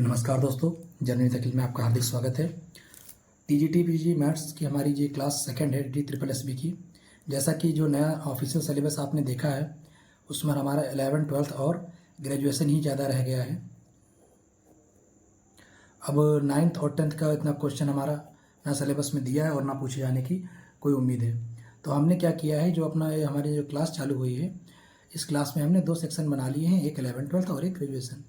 नमस्कार दोस्तों, जनरल तकलीफ में आपका हार्दिक स्वागत है। टीजीटी पीजी मैथ्स की हमारी ये क्लास सेकंड है DSSB की। जैसा कि जो नया ऑफिशियल सिलेबस आपने देखा है उसमें हमारा 11th 12th और ग्रेजुएशन ही ज़्यादा रह गया है। अब 9th और 10th का इतना क्वेश्चन हमारा ना सिलेबस में दिया है और ना पूछे जाने की कोई उम्मीद है। तो हमने क्या किया है, जो अपना हमारी जो क्लास चालू हुई है इस क्लास में हमने 2 सेक्शन बना लिए हैं, एक 11th 12th और एक ग्रेजुएशन।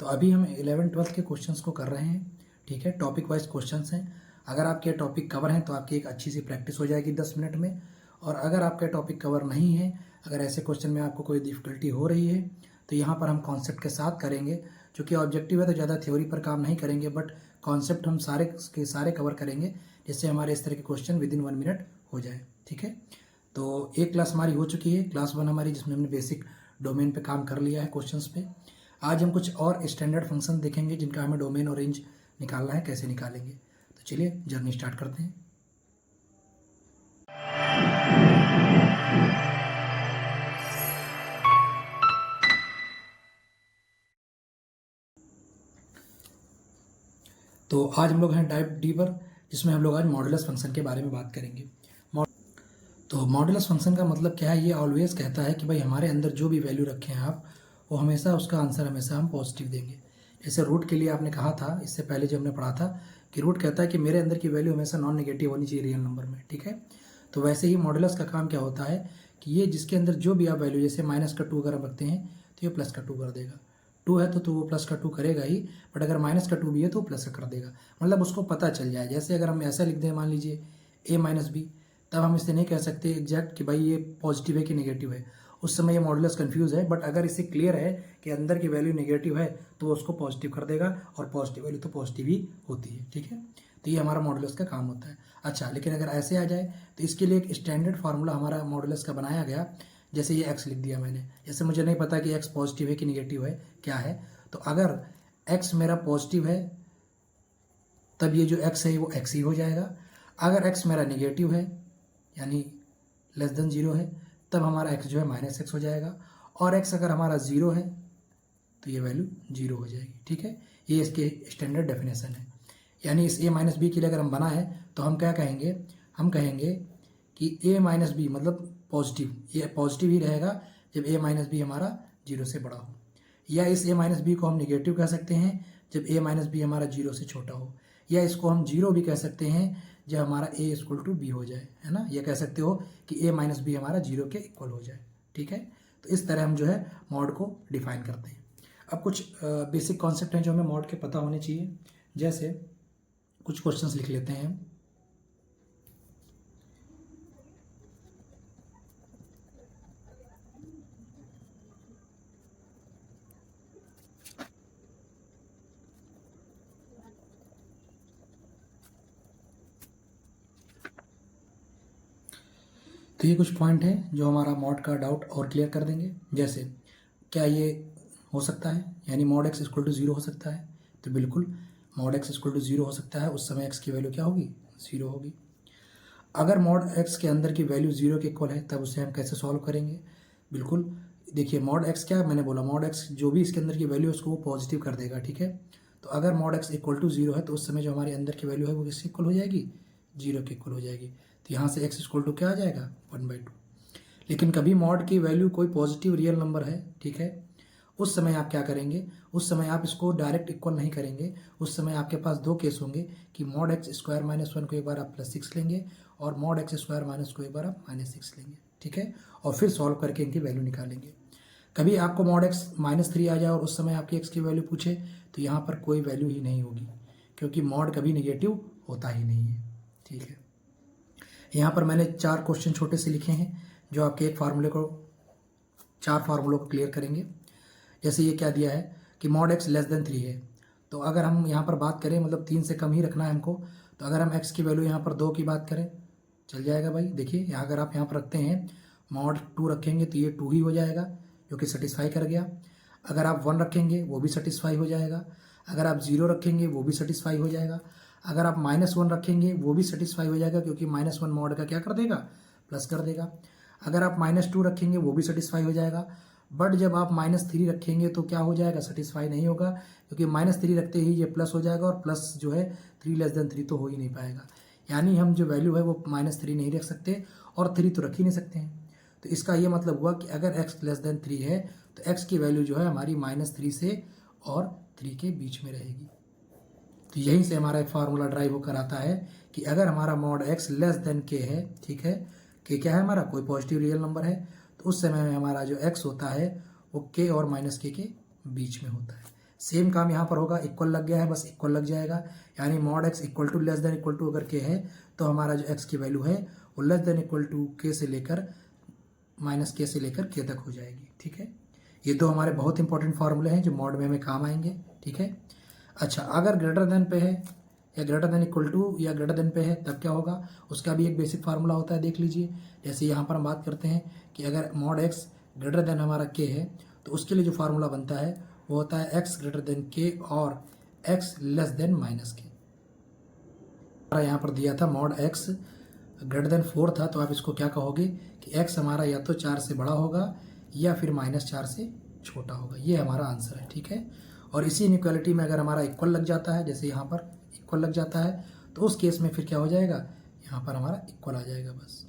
तो अभी हम 11th 12th के क्वेश्चंस को कर रहे हैं, ठीक है। टॉपिक वाइज क्वेश्चंस हैं। अगर आपके टॉपिक कवर हैं तो आपकी एक अच्छी सी प्रैक्टिस हो जाएगी 10 मिनट में। और अगर आपका टॉपिक कवर नहीं है, अगर ऐसे क्वेश्चन में आपको कोई डिफ़िकल्टी हो रही है तो यहाँ पर हम कॉन्सेप्ट के साथ करेंगे। चूँकि ऑब्जेक्टिव है तो ज़्यादा थ्योरी पर काम नहीं करेंगे, बट कॉन्सेप्ट हम सारे के सारे कवर करेंगे, जिससे हमारे इस तरह के क्वेश्चन विदिन 1 मिनट हो जाए, ठीक है। तो एक क्लास हमारी हो चुकी है, क्लास 1 हमारी, जिसमें हमने बेसिक डोमेन पे काम कर लिया है क्वेश्चंस पे। आज हम कुछ और स्टैंडर्ड फंक्शन देखेंगे जिनका हमें डोमेन और रेंज निकालना है, कैसे निकालेंगे। तो चलिए जर्नी स्टार्ट करते हैं। तो आज हम लोग हैं टाइप डी पर, जिसमें हम लोग आज मॉडुलस फंक्शन के बारे में बात करेंगे। तो मॉडुलस फंक्शन का मतलब क्या है, ये ऑलवेज कहता है कि भाई हमारे अंदर जो भी वैल्यू रखे हैं आप, वो हमेशा उसका आंसर हमेशा हम पॉजिटिव देंगे। जैसे रूट के लिए आपने कहा था, इससे पहले जो हमने पढ़ा था कि रूट कहता है कि मेरे अंदर की वैल्यू हमेशा नॉन नेगेटिव होनी चाहिए रियल नंबर में, ठीक है। तो वैसे ही मॉडुलस का काम क्या होता है कि ये जिसके अंदर जो भी आप वैल्यू, जैसे -2 अगर हम रखते हैं तो ये +2 कर देगा। 2 है तो वो +2 करेगा ही, बट अगर -2 भी है तो प्लस का कर देगा। मतलब उसको पता चल जाए। जैसे अगर हम ऐसा लिख दें, मान लीजिए a - b, तब हम इससे नहीं कह सकते एग्जैक्ट कि भाई ये पॉजिटिव है कि नेगेटिव है। उस समय ये मॉडुलस कंफ्यूज है। बट अगर इससे क्लियर है कि अंदर की वैल्यू नेगेटिव है तो वो उसको पॉजिटिव कर देगा, और पॉजिटिव वैल्यू तो पॉजिटिव ही होती है, ठीक है। तो ये हमारा मॉडुलस का काम होता है। अच्छा, लेकिन अगर ऐसे आ जाए तो इसके लिए एक स्टैंडर्ड फार्मूला हमारा मॉडुलस का बनाया गया। जैसे ये x लिख दिया मैंने, जैसे मुझे नहीं पता कि x पॉजिटिव है कि नेगेटिव है, क्या है। तो अगर x मेरा पॉजिटिव है तब ये जो x है वो x ही हो जाएगा। अगर x मेरा नेगेटिव है यानी <0 है, तब हमारा x जो है -x हो जाएगा। और x अगर हमारा 0 है तो ये वैल्यू 0 हो जाएगी, ठीक है। ये इसके स्टैंडर्ड डेफिनेशन है। यानी इस a - b के लिए अगर हम बनाए तो हम क्या कहेंगे, हम कहेंगे कि a - b मतलब पॉजिटिव, ये पॉजिटिव ही रहेगा जब a - b हमारा 0 से बड़ा हो। या इस a - b को हम निगेटिव कह सकते हैं जब a - b हमारा 0 से छोटा हो। या इसको हम 0 भी कह सकते हैं जब हमारा a = b हो जाए, है ना। ये कह सकते हो कि a - b हमारा 0 के इक्वल हो जाए, ठीक है। तो इस तरह हम जो है मॉड को डिफाइन करते हैं। अब कुछ बेसिक कॉन्सेप्ट हैं जो हमें मॉड के पता होने चाहिए। जैसे कुछ क्वेश्चंस लिख लेते हैं हम। तो ये कुछ पॉइंट हैं जो हमारा मॉड का डाउट और क्लियर कर देंगे। जैसे क्या ये हो सकता है, यानी मॉड x = 0 हो सकता है। तो बिल्कुल मॉड x = 0 हो सकता है। उस समय x की वैल्यू क्या होगी, 0 होगी। अगर मॉड x के अंदर की वैल्यू 0 के इक्वल है तब उसे हम कैसे सॉल्व करेंगे। बिल्कुल देखिए, मॉड x क्या मैंने बोला, मॉड x जो भी इसके अंदर की वैल्यू है उसको वो पॉजिटिव कर देगा, ठीक है। तो अगर मॉड x = 0 है तो उस समय जो हमारे अंदर की वैल्यू है वो किसके इक्वल हो जाएगी, 0 के इक्वल हो जाएगी। तो यहाँ से x = क्या आ जाएगा, 1/2। लेकिन कभी मॉड की वैल्यू कोई पॉजिटिव रियल नंबर है, ठीक है, उस समय आप क्या करेंगे, उस समय आप इसको डायरेक्ट इक्वल नहीं करेंगे। उस समय आपके पास 2 केस होंगे कि मॉड x² - 1 को एक बार आप +6 लेंगे और मॉड x² - को एक बार आप -6 लेंगे, ठीक है। और फिर सॉल्व करके इनकी वैल्यू निकालेंगे। कभी आपको मॉड x -3 आ जाए और उस समय आपकी x की वैल्यू पूछे तो यहाँ पर कोई वैल्यू ही नहीं होगी, क्योंकि मॉड कभी नेगेटिव होता ही नहीं है, ठीक है। यहाँ पर मैंने 4 क्वेश्चन छोटे से लिखे हैं जो आपके एक फार्मूले को, 4 फार्मूलों को क्लियर करेंगे। जैसे ये क्या दिया है कि मॉड x <3 है। तो अगर हम यहाँ पर बात करें, मतलब 3 से कम ही रखना है हमको, तो अगर हम x की वैल्यू यहाँ पर 2 की बात करें, चल जाएगा भाई। देखिए यहाँ अगर आप यहाँ पर रखते हैं मॉड 2 रखेंगे तो ये 2 ही हो जाएगा, जो कि सेटिस्फाई कर गया। अगर आप 1 रखेंगे वो भी सेटिस्फाई हो जाएगा। अगर आप 0 रखेंगे वो भी सेटिस्फाई हो जाएगा। अगर आप -1 रखेंगे वो भी सेटिस्फाई हो जाएगा, क्योंकि -1 मॉड का क्या कर देगा, प्लस कर देगा। अगर आप -2 रखेंगे वो भी सेटिस्फाई हो जाएगा। बट जब आप -3 रखेंगे तो क्या हो जाएगा, सेटिस्फाई नहीं होगा, क्योंकि -3 रखते ही ये प्लस हो जाएगा और प्लस जो है 3 <3 तो हो ही नहीं पाएगा। यानी हम जो वैल्यू है वो -3 नहीं रख सकते और 3 तो रख ही नहीं सकते हैं। तो इसका ये मतलब हुआ कि अगर x<3 है तो x की वैल्यू जो है हमारी -3 से और 3 के बीच में रहेगी। तो यहीं से हमारा एक फार्मूला ड्राइव होकर आता है कि अगर हमारा mod x less then k है, ठीक है, k क्या है हमारा, कोई पॉजिटिव रियल नंबर है, तो उस समय में हमारा जो x होता है वो k और -k के बीच में होता है। सेम काम यहाँ पर होगा, इक्वल लग गया है, बस इक्वल लग जाएगा, यानी mod x equal to less than equal to अगर k है तो हमारा जो x की वैल्यू है वो less than equal to k से लेकर -k से लेकर k तक हो जाएगी। ठीक है, ये दो हमारे बहुत इंपॉर्टेंट फार्मूले हैं जो मॉड में हमें काम आएंगे। ठीक है, अच्छा अगर ग्रेटर देन पे है या ग्रेटर देन इक्वल टू या ग्रेटर देन पे है तब क्या होगा, उसका भी एक बेसिक फार्मूला होता है, देख लीजिए। जैसे यहाँ पर हम बात करते हैं कि अगर मॉड x ग्रेटर देन हमारा k है तो उसके लिए जो फार्मूला बनता है वो होता है x ग्रेटर देन k और x लेस देन -k। यहाँ पर दिया था मॉड x ग्रेटर देन 4 था, तो आप इसको क्या कहोगे कि x हमारा या तो 4 से बड़ा होगा या फिर -4 से छोटा होगा। ये हमारा आंसर है। ठीक है, और इसी इनइक्वालिटी में अगर हमारा इक्वल लग जाता है, जैसे यहाँ पर इक्वल लग जाता है, तो उस केस में फिर क्या हो जाएगा, यहाँ पर हमारा इक्वल आ जाएगा बस।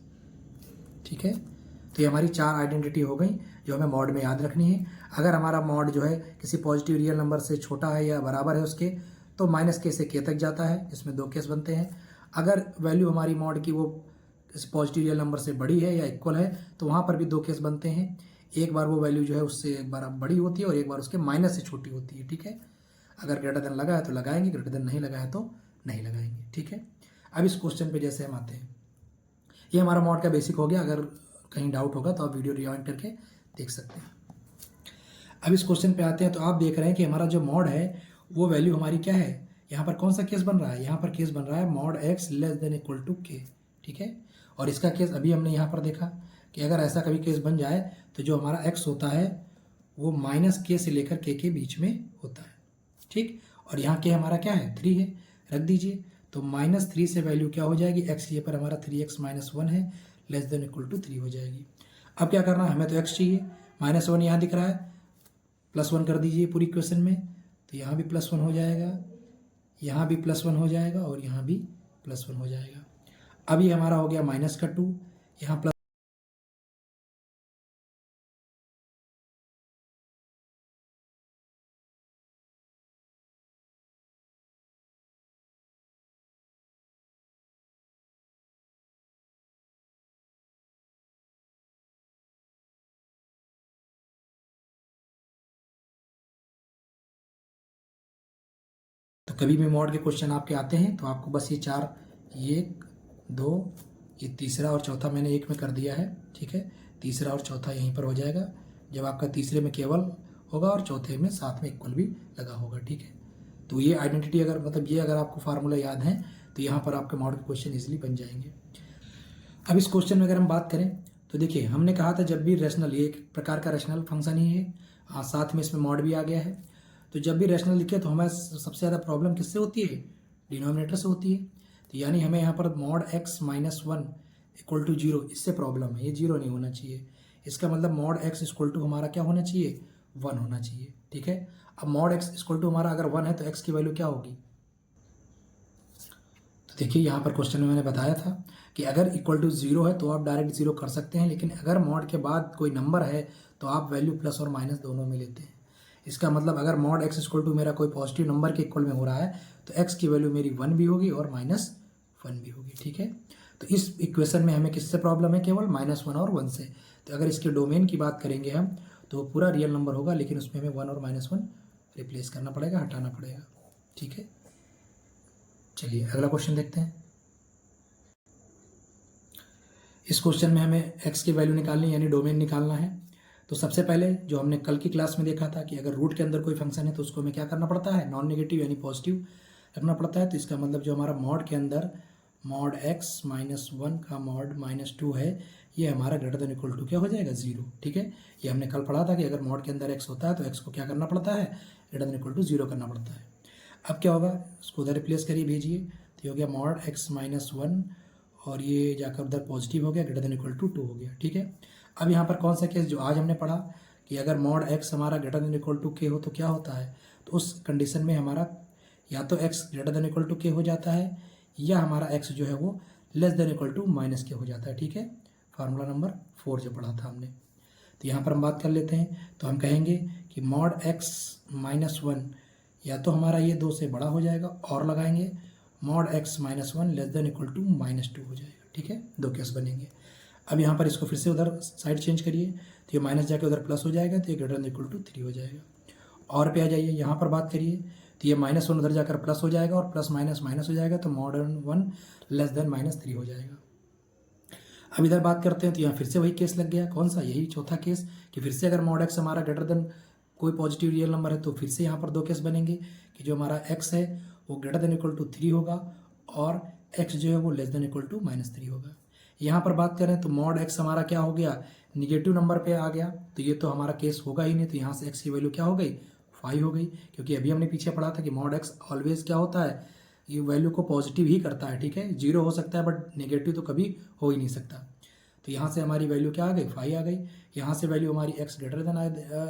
ठीक है, तो ये हमारी 4 आइडेंटिटी हो गई जो हमें मॉड में याद रखनी है। अगर हमारा मॉड जो है किसी पॉजिटिव रियल नंबर से छोटा है या बराबर है उसके, तो -k से k तक जाता है, इसमें 2 केस बनते हैं। अगर वैल्यू हमारी मॉड की वो किसी पॉजिटिव रियल नंबर से बड़ी है या इक्वल है तो वहाँ पर भी 2 केस बनते हैं। एक बार वो वैल्यू जो है उससे बड़ी होती है और एक बार उसके माइनस से छोटी होती है। ठीक है, अगर ग्रेटर देन लगा है तो लगाएंगे, ग्रेटर देन नहीं लगा है तो नहीं लगाएंगे। ठीक है, अब इस क्वेश्चन पे जैसे हम आते हैं, ये हमारा मॉड का बेसिक हो गया। अगर कहीं डाउट होगा तो आप वीडियो रिवाइंड करके देख सकते हैं। अब इस क्वेश्चन पे आते हैं, तो आप देख रहे हैं कि हमारा जो मॉड है वो वैल्यू हमारी क्या है, यहाँ पर कौन सा केस बन रहा है, यहाँ पर केस बन रहा है mod x less than equal to k। ठीक है, और इसका केस अभी हमने यहाँ पर देखा कि अगर ऐसा कभी केस बन जाए तो जो हमारा x होता है वो -k से लेकर k के बीच में होता है। ठीक, और यहाँ k हमारा क्या है, 3 है, रख दीजिए। तो -3 से वैल्यू क्या हो जाएगी, x ये पर हमारा 3x - 1 है, लेस देन इक्वल टू 3 हो जाएगी। अब क्या करना है, हमें तो x चाहिए, -1 यहाँ दिख रहा है, +1 कर दीजिए पूरी इक्वेशन में, तो यहाँ भी +1 हो जाएगा, यहाँ भी +1 हो जाएगा और यहाँ भी +1 हो जाएगा। अब ये हमारा हो गया -2, यहाँ प्लस, तो कभी भी मॉड के क्वेश्चन आपके आते हैं तो आपको बस ये 4, ये 1 2, ये तीसरा और चौथा मैंने एक में कर दिया है। ठीक है, तीसरा और चौथा यहीं पर हो जाएगा, जब आपका तीसरे में केवल होगा और चौथे में साथ में इक्वल भी लगा होगा। ठीक है, तो ये आइडेंटिटी अगर मतलब ये अगर आपको फार्मूला याद है तो यहाँ पर आपके मॉड के क्वेश्चन इजीली बन जाएंगे। अब इस क्वेश्चन में अगर हम बात करें तो देखिए, हमने कहा था जब भी रैशनल, ये एक प्रकार का रैशनल फंक्शन ही है, साथ में इसमें मॉड भी आ गया है। तो जब भी रैशनल लिखे तो हमें सबसे ज़्यादा प्रॉब्लम किससे होती है, डिनोमिनेटर से होती है। तो यानी हमें यहाँ पर मॉड x - 1 इक्वल टू 0, इससे प्रॉब्लम है, ये 0 नहीं होना चाहिए। इसका मतलब मॉड x इक्वल टू हमारा क्या होना चाहिए, 1 होना चाहिए। ठीक है, अब मॉड x इक्वल टू हमारा अगर 1 है तो x की वैल्यू क्या होगी, तो देखिए यहाँ पर क्वेश्चन में मैंने बताया था कि अगर इक्वल टू 0 है तो आप डायरेक्ट 0 कर सकते हैं, लेकिन अगर मॉड के बाद कोई नंबर है तो आप वैल्यू प्लस और माइनस दोनों में लेते हैं। इसका मतलब अगर मॉड x इक्वल टू मेरा कोई पॉजिटिव नंबर के इक्वल में हो रहा है तो x की वैल्यू मेरी 1 भी होगी और -1 भी होगी। ठीक है, तो इस इक्वेशन में हमें किससे प्रॉब्लम है, केवल -1 और 1 से। तो अगर इसके डोमेन की बात करेंगे हम तो पूरा रियल नंबर होगा, लेकिन उसमें हमें 1 और -1 रिप्लेस करना पड़ेगा, हटाना पड़ेगा। ठीक है, चलिए अगला क्वेश्चन देखते हैं। इस क्वेश्चन में हमें x की वैल्यू निकालनी यानी डोमेन निकालना है। तो सबसे पहले जो हमने कल की क्लास में देखा था कि अगर रूट के अंदर कोई फंक्शन है तो उसको हमें क्या करना पड़ता है, नॉन नेगेटिव यानी पॉजिटिव रखना पड़ता है। तो इसका मतलब जो हमारा मॉड के अंदर मॉड x - 1 का मॉड -2 है, ये हमारा ग्रेटर देन इक्वल टू क्या हो जाएगा, 0। ठीक है, ये हमने कल पढ़ा था कि अगर मॉड के अंदर x होता है तो x को क्या करना पड़ता है, ग्रेटर देन इक्वल टू 0 करना पड़ता है। अब क्या होगा, इसको उधर रिप्लेस करिए, भेजिए, तो ये हो गया मॉड x - 1 और ये जाकर उधर पॉजिटिव हो गया, ग्रेटर देन इक्वल टू 2 हो गया। ठीक है, अब यहाँ पर कौन सा केस जो आज हमने पढ़ा कि अगर मॉड एक्स हमारा greater than equal to k हो तो क्या होता है, तो उस कंडीशन में हमारा या तो x greater than equal to k हो जाता है या हमारा एक्स जो है वो less than equal to minus k हो जाता है। ठीक है, फार्मूला नंबर 4 जो पढ़ा था हमने। तो यहाँ पर हम बात कर लेते हैं, तो हम कहेंगे कि मॉड एक्स माइनस वन या तो हमारा ये 2 से बड़ा हो जाएगा और लगाएंगे mod x minus one less than equal to -2 हो जाएगा। ठीक है, 2 केस बनेंगे। अब यहाँ पर इसको फिर से उधर साइड चेंज करिए, तो ये माइनस जाके उधर प्लस हो जाएगा, तो ये ग्रेटर देन इक्वल टू 3 हो जाएगा। और पे आ जाइए, यहाँ पर बात करिए, तो ये -1 उधर जाकर प्लस हो जाएगा और प्लस माइनस माइनस हो जाएगा, तो मॉड 1 लेस देन -3 हो जाएगा। अब इधर बात करते हैं, तो यहाँ फिर से वही केस लग गया, कौन सा, यही चौथा केस, कि फिर से अगर मॉड एक्स हमारा ग्रेटर देन कोई पॉजिटिव रियल नंबर है तो फिर से यहाँ पर 2 केस बनेंगे कि जो हमारा एक्स है वो ग्रेटर देन इक्वल टू 3 होगा और एक्स जो है वो लेस देन इक्वल टू -3 होगा। यहाँ पर बात करें तो मॉड एक्स हमारा क्या हो गया, निगेटिव नंबर पे आ गया, तो ये तो हमारा केस होगा ही नहीं, तो यहाँ से एक्स की वैल्यू क्या हो गई, 5 हो गई, क्योंकि अभी हमने पीछे पढ़ा था कि मॉड एक्स ऑलवेज क्या होता है, ये वैल्यू को पॉजिटिव ही करता है। ठीक है, 0 हो सकता है बट नेगेटिव तो कभी हो ही नहीं सकता। तो यहाँ से हमारी वैल्यू क्या आ गई, 5 आ गई। यहाँ से वैल्यू हमारी x ग्रेटर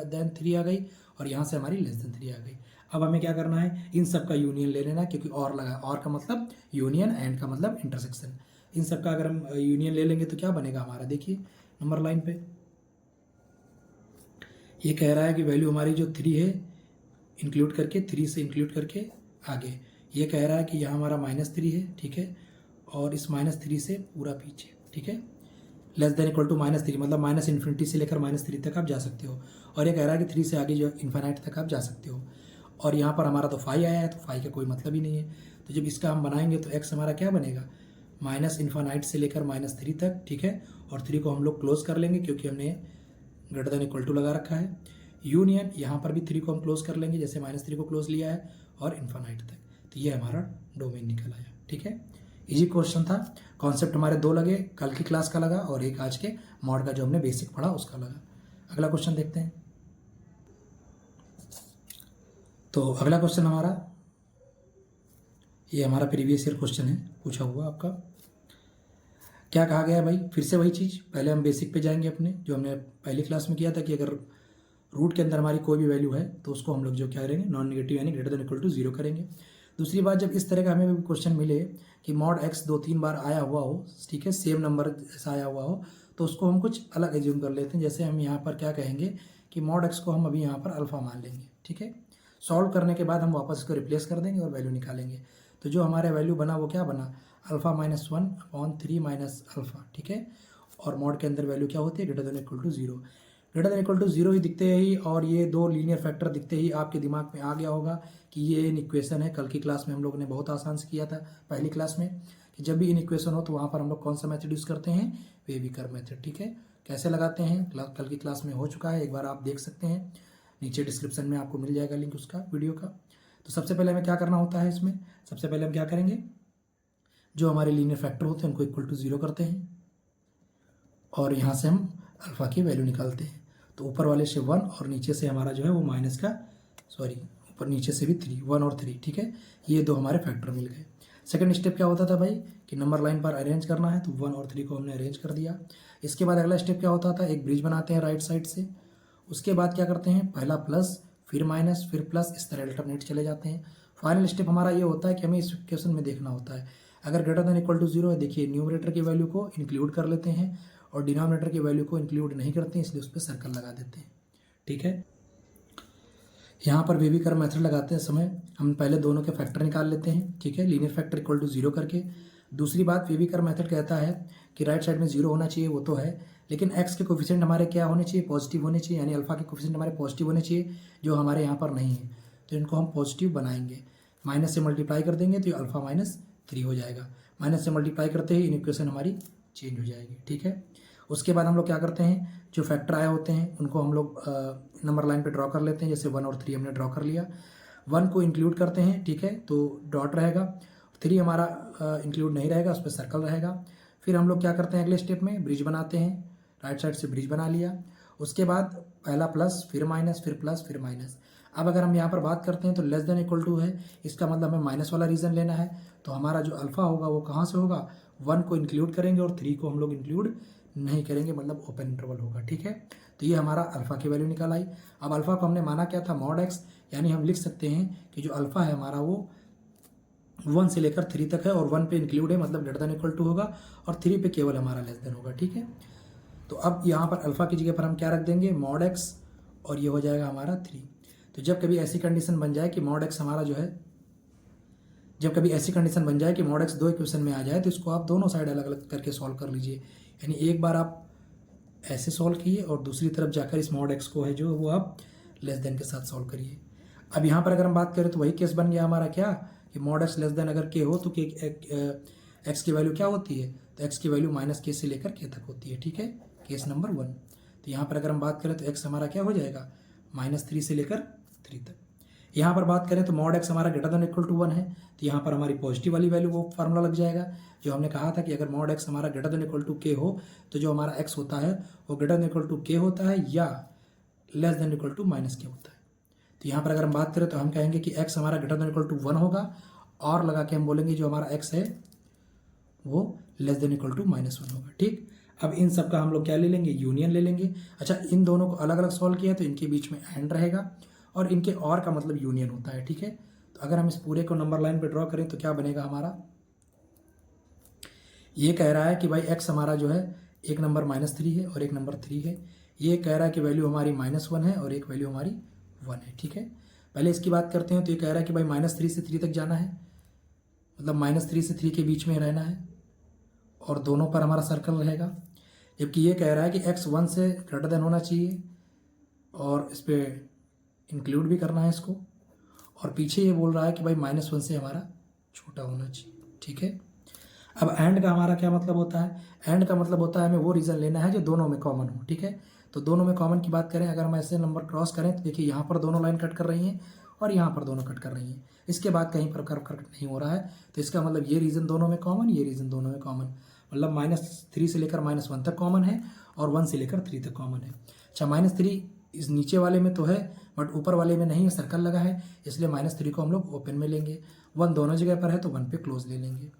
देन 3 आ गई और यहाँ से हमारी लेस देन 3 आ गई। अब हमें क्या करना है, इन सब का यूनियन ले लेना, क्योंकि और लगा, और का मतलब यूनियन, एंड का मतलब इंटरसेक्शन। इन सब का अगर हम यूनियन ले लेंगे तो क्या बनेगा हमारा, देखिए नंबर लाइन पे ये कह रहा है कि वैल्यू हमारी जो 3 है इंक्लूड करके, 3 से इंक्लूड करके आगे, ये कह रहा है कि यहाँ हमारा -3 है। ठीक है, और इस -3 से पूरा पीछे। ठीक है, लेस देन इक्वल टू -3 मतलब माइनस इन्फिनिटी से लेकर -3 तक आप जा सकते हो, और ये कह रहा है कि 3 से आगे जो इन्फिनाइट तक आप जा सकते हो। और यहाँ पर हमारा तो 5 आया है, तो 5 का कोई मतलब ही नहीं है। तो जब इसका हम बनाएंगे तो x हमारा क्या बनेगा, माइनस इन्फिनाइट से लेकर -3 तक। ठीक है, और 3 को हम लोग क्लोज कर लेंगे क्योंकि हमने ग्रेटर देन इक्वल टू लगा रखा है। यूनियन यहाँ पर भी 3 को हम क्लोज कर लेंगे, जैसे -3 को क्लोज लिया है, और इन्फिनाइट तक। तो ये हमारा डोमेन निकल आया। ठीक है, इजी क्वेश्चन था। कॉन्सेप्ट हमारे 2 लगे, कल की क्लास का लगा और एक आज के मॉड का जो हमने बेसिक पढ़ा उसका लगा। अगला क्वेश्चन देखते हैं। तो अगला क्वेश्चन हमारा, ये हमारा प्रीवियस ईयर क्वेश्चन है, पूछा हुआ आपका। क्या कहा गया है भाई, फिर से वही चीज़, पहले हम बेसिक पे जाएंगे अपने, जो हमने पहली क्लास में किया था कि अगर रूट के अंदर हमारी कोई भी वैल्यू है तो उसको हम लोग जो क्या करेंगे, नॉन नेगेटिव यानी ग्रेटर देन इक्वल टू 0 करेंगे। दूसरी बात, जब इस तरह का हमें भी क्वेश्चन मिले कि मॉड एक्स 2-3 बार आया हुआ हो, ठीक है, सेम नंबर ऐसा आया हुआ हो, तो उसको हम कुछ अलग एज्यूम कर लेते हैं। जैसे हम यहाँ पर क्या कहेंगे कि मॉड एक्स को हम अभी यहाँ पर अल्फा मान लेंगे। ठीक है, सॉल्व करने के बाद हम वापस इसको रिप्लेस कर देंगे और वैल्यू निकालेंगे। तो जो हमारा वैल्यू बना वो क्या बना, अल्फा -1/3 माइनस अल्फा। ठीक है, और मॉड के अंदर वैल्यू क्या होती है, greater than equal to 0। Greater than equal to 0 ही दिखते ही, और ये 2 लीनियर फैक्टर दिखते ही आपके दिमाग में आ गया होगा कि ये इन इक्वेशन है। कल की क्लास में हम लोगों ने बहुत आसान से किया था, पहली क्लास में, कि जब भी इन इक्वेशन हो तो वहाँ पर हम लोग कौन सा मेथड यूज़ करते हैं, वेवी कर्व मेथड। ठीक है, कैसे लगाते हैं कल की क्लास में हो चुका है, एक बार आप देख सकते हैं, नीचे डिस्क्रिप्शन में आपको मिल जाएगा लिंक उसका, वीडियो का। तो सबसे पहले हमें क्या करना होता है इसमें, सबसे पहले हम क्या करेंगे, जो हमारे लीनियर फैक्टर होते हैं उनको इक्वल टू 0 करते हैं और यहाँ से हम अल्फा की वैल्यू निकालते हैं। तो ऊपर वाले से 1 और नीचे से हमारा जो है वो माइनस का, सॉरी ऊपर नीचे से भी 3, 1 और 3। ठीक है, ये 2 हमारे फैक्टर मिल गए। सेकंड स्टेप क्या होता था भाई कि नंबर लाइन पर अरेंज करना है, तो 1 और 3 को हमने अरेंज कर दिया। इसके बाद अगला स्टेप क्या होता था, एक ब्रिज बनाते हैं राइट साइड से। उसके बाद क्या करते हैं, पहला प्लस फिर माइनस फिर प्लस, इस तरह अल्टरनेट चले जाते हैं। फाइनल स्टेप हमारा ये होता है कि हमें इस इक्वेशन में देखना होता है, अगर ग्रेटर देन इक्वल टू 0 है, देखिए न्यूमरेटर की वैल्यू को इंक्लूड कर लेते हैं और डिनोमिनेटर की वैल्यू को इंक्लूड नहीं करते हैं, इसलिए उस पर सर्कल लगा देते हैं। ठीक है, यहाँ पर वेवी कर्व मेथड लगाते हैं समय हम पहले दोनों के फैक्टर निकाल लेते हैं। ठीक है, लीनियर फैक्टर इक्वल टू 0 करके। दूसरी बात, वेवी कर्व मेथड कहता है कि राइट साइड में 0 होना चाहिए, वो तो है, लेकिन एक्स के कोफिशिएंट हमारे क्या होने चाहिए, पॉजिटिव होने चाहिए, यानी अल्फा के कोफिशिएंट हमारे पॉजिटिव होने चाहिए, जो हमारे यहाँ पर नहीं है। तो इनको हम पॉजिटिव बनाएंगे, माइनस से मल्टीप्लाई कर देंगे तो ये अल्फा -3 हो जाएगा। माइनस से मल्टीप्लाई करते ही इन इक्वेशन हमारी चेंज हो जाएगी। ठीक है, उसके बाद हम लोग क्या करते हैं, जो फैक्टर आए होते हैं उनको हम लोग नंबर लाइन पे ड्रॉ कर लेते हैं। जैसे 1 और 3 हमने ड्रॉ कर लिया, 1 को इंक्लूड करते हैं। ठीक है, तो डॉट रहेगा, 3 हमारा इंक्लूड नहीं रहेगा, उस पर सर्कल रहेगा। फिर हम लोग क्या करते हैं, अगले स्टेप में ब्रिज बनाते हैं, राइट साइड से ब्रिज बना लिया। उसके बाद पहला प्लस फिर माइनस फिर प्लस फिर माइनस। अब अगर हम यहाँ पर बात करते हैं तो लेस देन इक्वल टू है, इसका मतलब हमें माइनस वाला रीजन लेना है। तो हमारा जो अल्फा होगा वो कहाँ से होगा, 1 को इंक्लूड करेंगे और 3 को हम लोग इंक्लूड नहीं करेंगे, मतलब ओपन इंटरवल होगा। ठीक है, तो ये हमारा अल्फ़ा की वैल्यू निकल आई। अब अल्फ़ा को हमने माना क्या था, मॉड एक्स, यानी हम लिख सकते हैं कि जो अल्फ़ा है हमारा वो 1 से लेकर 3 तक है और 1 पे इंक्लूड है, मतलब ग्रेटर देन इक्वल टू होगा, और 3 पे केवल हमारा लेस देन होगा। ठीक है, तो अब यहाँ पर अल्फ़ा की जगह पर हम क्या रख देंगे, मॉड एक्स, और ये हो जाएगा हमारा 3। तो जब कभी ऐसी कंडीशन बन जाए कि मॉड एक्स हमारा जो है, जब कभी ऐसी कंडीशन बन जाए कि मॉड एक्स दो इक्वेशन में आ जाए, तो इसको आप दोनों साइड अलग अलग करके सॉल्व कर लीजिए। यानी एक बार आप ऐसे सॉल्व किए और दूसरी तरफ जाकर इस मॉड एक्स को है जो वो आप लेस देन के साथ सॉल्व करिए। अब यहाँ पर अगर हम बात करें तो वही केस बन गया हमारा क्या, कि मॉड एक्स लेस देन अगर के हो तो के एक्स की वैल्यू क्या होती है, तो एक्स की वैल्यू माइनस के से लेकर के तक होती है। ठीक है, केस नंबर 1। तो यहाँ पर अगर हम बात करें तो एक्स हमारा क्या हो जाएगा, -3 से लेकर 3 तक। यहाँ पर बात करें तो मॉड एक्स हमारा ग्रेटर देन इक्वल टू 1 है, तो यहाँ पर हमारी पॉजिटिव वाली वैल्यू वो फार्मूला लग जाएगा जो हमने कहा था कि अगर मॉड एक्स हमारा greater than equal to k हो तो जो हमारा एक्स होता है वो ग्रेटर देन इक्वल टू के होता है या less than equal to minus k होता है। तो यहाँ पर अगर हम बात करें तो हम कहेंगे कि एक्स हमारा ग्रेटर देन इक्वल टू 1 होगा, और लगा के हम बोलेंगे जो हमारा एक्स है वो लेस देन इक्वल टू -1 होगा। ठीक, अब इन सब का हम लोग क्या ले लेंगे, यूनियन ले लेंगे। अच्छा, इन दोनों को अलग अलग सॉल्व किया तो इनके बीच में एंड रहेगा, और इनके और का मतलब यूनियन होता है। ठीक है, तो अगर हम इस पूरे को नंबर लाइन पे ड्रॉ करें तो क्या बनेगा हमारा, ये कह रहा है कि भाई एक्स हमारा जो है एक नंबर -3 है और एक नंबर 3 है। ये कह रहा है कि वैल्यू हमारी -1 है और एक वैल्यू हमारी 1 है। ठीक है, पहले इसकी बात करते हैं। तो ये कह रहा है कि भाई -3 से 3 तक जाना है, मतलब -3 से 3 के बीच में रहना है, और दोनों पर हमारा सर्कल रहेगा। जबकि ये कह रहा है कि एक्स 1 से ग्रेटर देन होना चाहिए और इस पर इंक्लूड भी करना है इसको, और पीछे ये बोल रहा है कि भाई -1 से हमारा छोटा होना चाहिए। ठीक है, अब एंड का हमारा क्या मतलब होता है, एंड का मतलब होता है हमें वो रीज़न लेना है जो दोनों में कॉमन हो। ठीक है, तो दोनों में कॉमन की बात करें, अगर हम ऐसे नंबर क्रॉस करें तो देखिए यहाँ पर दोनों लाइन कट कर रही हैं और यहाँ पर दोनों कट कर रही हैं, इसके बाद कहीं पर कर्व कट नहीं हो रहा है। तो इसका मतलब ये रीज़न दोनों में कॉमन, ये रीज़न दोनों में कॉमन, मतलब -3 से लेकर -1 तक कॉमन है और 1 से लेकर 3 तक कॉमन है। अच्छा, -3 इस नीचे वाले में तो है बट ऊपर वाले में नहीं है, सर्कल लगा है, इसलिए -3 को हम लोग ओपन में लेंगे। 1 दोनों जगह पर है तो 1 पे क्लोज ले लेंगे।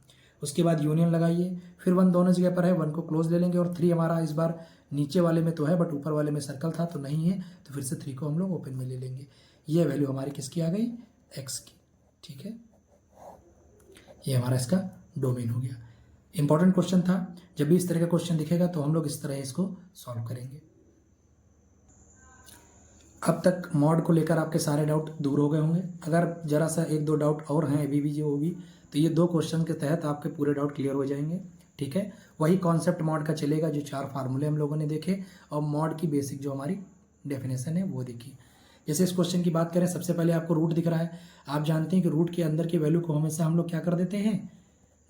उसके बाद यूनियन लगाइए, फिर 1 दोनों जगह पर है, 1 को क्लोज ले लेंगे, और 3 हमारा इस बार नीचे वाले में तो है बट ऊपर वाले में सर्कल था तो नहीं है, तो फिर से 3 को हम लोग ओपन में ले लेंगे। ये वैल्यू हमारी किसकी आ गई, एक्स की। ठीक है, ये हमारा इसका डोमेन हो गया। इंपॉर्टेंट क्वेश्चन था, जब भी इस तरह का क्वेश्चन दिखेगा तो हम लोग इस तरह इसको सॉल्व करेंगे। अब तक मॉड को लेकर आपके सारे डाउट दूर हो गए होंगे। अगर जरा सा 1-2 डाउट और हैं अभी भी जो होगी, तो ये 2 क्वेश्चन के तहत आपके पूरे डाउट क्लियर हो जाएंगे। ठीक है, वही कॉन्सेप्ट मॉड का चलेगा, जो 4 फार्मूले हम लोगों ने देखे और मॉड की बेसिक जो हमारी डेफिनेशन है वो देखी। जैसे इस क्वेश्चन की बात करें, सबसे पहले आपको रूट दिख रहा है। आप जानते हैं कि रूट के अंदर की वैल्यू को हमेशा हम लोग क्या कर देते हैं,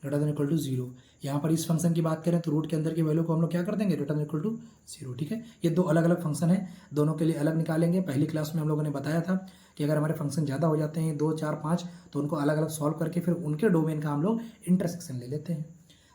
ग्रेटर देन इक्वल टू 0। यहाँ पर इस फंक्शन की बात करें तो रूट के अंदर की वैल्यू को हम लोग क्या कर देंगे, ग्रेटर देन इक्वल टू 0। ठीक है, ये 2 अलग अलग फंक्शन है, दोनों के लिए अलग निकालेंगे। पहली क्लास में हम लोगों ने बताया था कि अगर हमारे फंक्शन ज़्यादा हो जाते हैं 2, 4, 5, तो उनको अलग अलग सॉल्व करके फिर उनके डोमेन का हम लोग इंटरसेक्शन ले लेते हैं।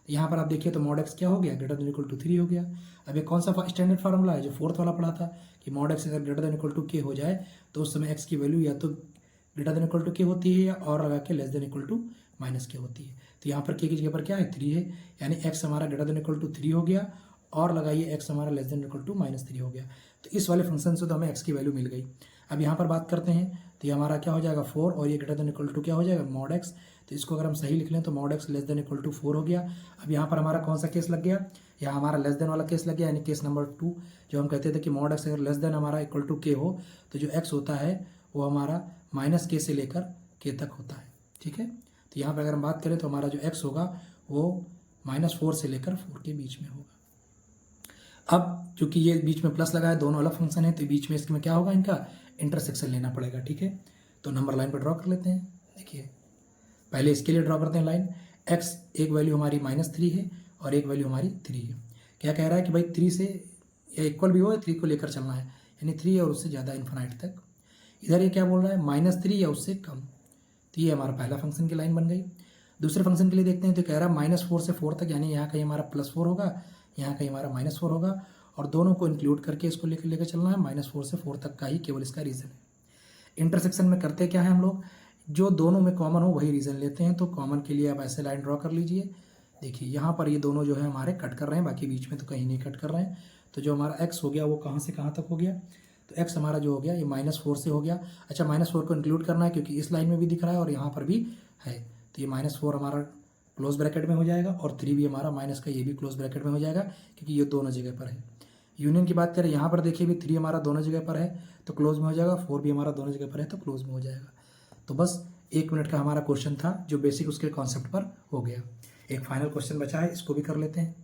यहाँ पर आप देखिए तो मॉड एक्स क्या हो गया, ग्रेटर देन इक्वल टू 3 हो गया। अब ये कौन सा स्टैंडर्ड फार्मूला है, जो 4th वाला पढ़ा था कि मॉड एक्स अगर greater than equal to k हो जाए तो उस समय एक्स की वैल्यू या तो ग्रेटर देन इक्वल टू के होती है या और लगा के less than equal to minus k होती है। तो यहाँ पर के की जगह पर क्या है, 3 है, यानी एक्स हमारा ग्रेटर देन इक्वल टू 3 हो गया, और लगाइए एक्स हमारा लेस देन इक्वल टू -3 हो गया। तो इस वाले फंक्शन से तो हमें एक्स की वैल्यू मिल गई। अब यहाँ पर बात करते हैं तो ये हमारा क्या हो जाएगा 4, और ये ग्रेटर देन इक्वल टू क्या हो जाएगा, मॉड एक्स। तो इसको अगर हम सही लिख लें तो mod x less than equal to 4 हो गया। अब यहाँ पर हमारा कौन सा केस लग गया, यहाँ हमारा लेस देन वाला केस लग गया, यानी केस नंबर 2, जो हम कहते थे कि मॉड एक्स अगर लेस देन हमारा इक्वल टू के हो तो जो एक्स होता है वो हमारा -k से लेकर k तक होता है। ठीक है, तो यहाँ पर अगर हम बात करें तो हमारा जो x होगा वो -4 से लेकर 4 के बीच में होगा। अब चूंकि ये बीच में प्लस लगा है, दोनों अलग फंक्शन है, तो बीच में इसमें क्या होगा, इनका इंटरसेक्शन लेना पड़ेगा। ठीक है, तो नंबर लाइन पर ड्रॉ कर लेते हैं। देखिए पहले इसके लिए ड्रॉ करते हैं लाइन, x एक वैल्यू हमारी -3 है और एक वैल्यू हमारी 3 है। क्या कह रहा है कि भाई 3 से या इक्वल भी हो, 3 को लेकर चलना है, यानी 3 और उससे ज़्यादा इन्फिनाइट तक। इधर ये क्या बोल रहा है, -3 या उससे कम। तो ये हमारा पहला फंक्शन की लाइन बन गई। दूसरे फंक्शन के लिए देखते हैं तो कह रहा है -4 से 4 तक, यानी यहाँ कहीं हमारा +4 होगा, यहाँ कहीं हमारा -4 होगा, और दोनों को इंक्लूड करके इसको लेकर चलना है। -4 से 4 तक का ही केवल इसका रीज़न है। इंटरसेक्शन में करते क्या है हम लोग, जो दोनों में कॉमन हो वही रीज़न लेते हैं। तो कॉमन के लिए आप ऐसे लाइन ड्रॉ कर लीजिए। देखिए यहाँ पर ये दोनों जो है हमारे कट कर रहे हैं, बाकी बीच में तो कहीं नहीं कट कर रहे हैं। तो जो हमारा x हो गया वो कहाँ से कहाँ तक हो गया, तो x हमारा जो हो गया ये -4 से हो गया। अच्छा, -4 को इंक्लूड करना है क्योंकि इस लाइन में भी दिख रहा है और यहाँ पर भी है, तो ये -4 हमारा क्लोज ब्रैकेट में हो जाएगा और 3 भी हमारा माइनस का ये भी क्लोज ब्रैकेट में हो जाएगा क्योंकि ये दोनों जगह पर है। यूनियन की बात करें यहाँ पर देखिए भी 3 हमारा दोनों जगह पर है तो क्लोज में हो जाएगा, 4 भी हमारा दोनों जगह पर है तो क्लोज में हो जाएगा। तो बस 1 मिनट का हमारा क्वेश्चन था जो बेसिक उसके कॉन्सेप्ट पर हो गया। एक फाइनल क्वेश्चन बचा है, इसको भी कर लेते हैं।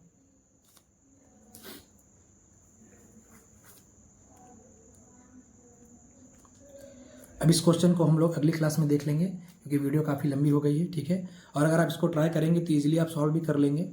अब इस क्वेश्चन को हम लोग अगली क्लास में देख लेंगे क्योंकि वीडियो काफ़ी लंबी हो गई है, ठीक है। और अगर आप इसको ट्राई करेंगे तो ईजिली आप सॉल्व भी कर लेंगे।